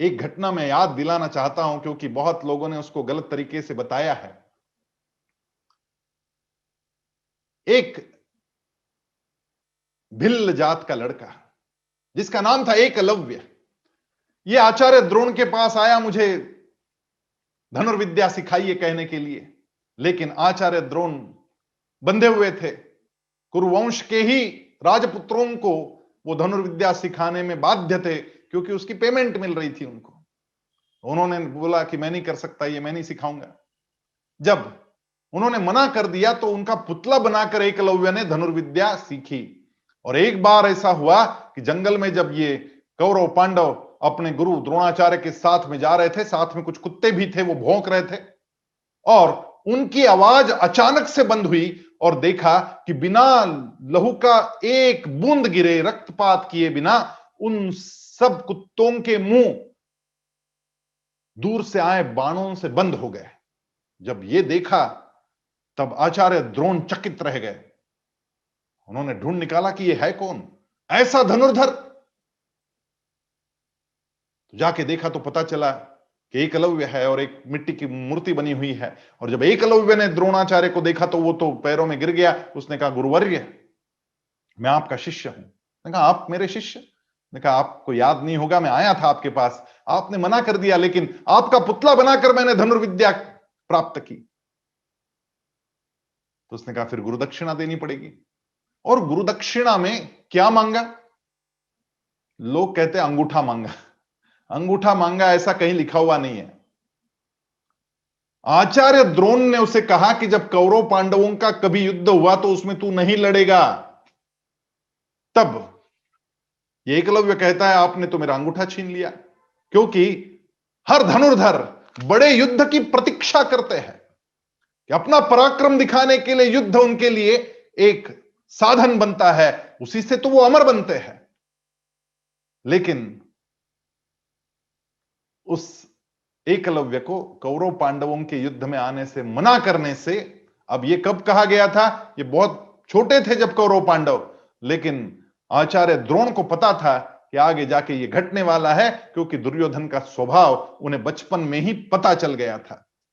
एक घटना मैं याद दिलाना चाहता हूं क्योंकि बहुत लोगों ने उसको गलत तरीके से बताया है। एक भिल्ल जात का लड़का जिसका नाम था एकलव्य, ये आचार्य द्रोण के पास आया मुझे धनुर्विद्या सिखाइए कहने के लिए। लेकिन आचार्य द्रोण बंधे हुए थे, कुरुवंश के ही राजपुत्रों को वो धनुर्विद्या सिखाने में बाध्य थे क्योंकि उसकी पेमेंट मिल रही थी उनको। उन्होंने बोला कि मैं नहीं कर सकता, ये मैं नहीं सिखाऊंगा। जब उन्होंने मना कर दिया तो उनका पुतला बनाकर एकलव्य ने धनुर्विद्या सीखी। और एक बार ऐसा हुआ कि जंगल में जब ये कौरव पांडव अपने गुरु द्रोणाचार्य के साथ में जा रहे थे, साथ में कुछ कुत्ते भी थे, वो भौंक रहे थे और उनकी आवाज अचानक से बंद हुई और देखा कि बिना लहू का एक बूंद गिरे, रक्तपात किए बिना उन सब कुत्तों के मुंह दूर से आए बाणों से बंद हो गए। जब ये देखा तब आचार्य द्रोण चकित रह गए। उन्होंने ढूंढ निकाला कि ये है कौन, ऐसा धनुर्धर। तो जाके देखा तो पता चला कि एकलव्य है और एक मिट्टी की मूर्ति बनी हुई है। और जब एकलव्य ने द्रोणाचार्य को देखा तो वो तो पैरों में गिर गया। उसने कहा, गुरुवर्य मैं आपका शिष्य हूं। मैंने कहा, आप मेरे शिष्य? मैंने कहा, आपको याद नहीं होगा, मैं आया था आपके पास, आपने मना कर दिया, लेकिन आपका पुतला बनाकर मैंने धनुर्विद्या प्राप्त की। तो उसने कहा, फिर गुरुदक्षिणा देनी पड़ेगी। और गुरुदक्षिणा में क्या मांगा? लोग कहते हैं अंगूठा मांगा। अंगूठा मांगा ऐसा कहीं लिखा हुआ नहीं है। आचार्य द्रोण ने उसे कहा कि जब कौरव पांडवों का कभी युद्ध हुआ तो उसमें तू नहीं लड़ेगा। तब ये एकलव्य कहता है, आपने तो मेरा अंगूठा छीन लिया। क्योंकि हर धनुर्धर बड़े युद्ध की प्रतीक्षा करते हैं कि अपना पराक्रम दिखाने के लिए युद्ध उनके लिए एक साधन बनता है, उसी से तो वो अमर बनते हैं। लेकिन उस एकलव्य को कौरव पांडवों के युद्ध में आने से मना करने से, अब ये कब कहा गया था? ये बहुत छोटे थे जब कौरव पांडव, लेकिन आचार्य द्रोण को पता था कि आगे जाके ये घटने वाला है, क्योंकि दुर्योधन का स्वभाव उन्हें बचपन में ही पता चल गया था।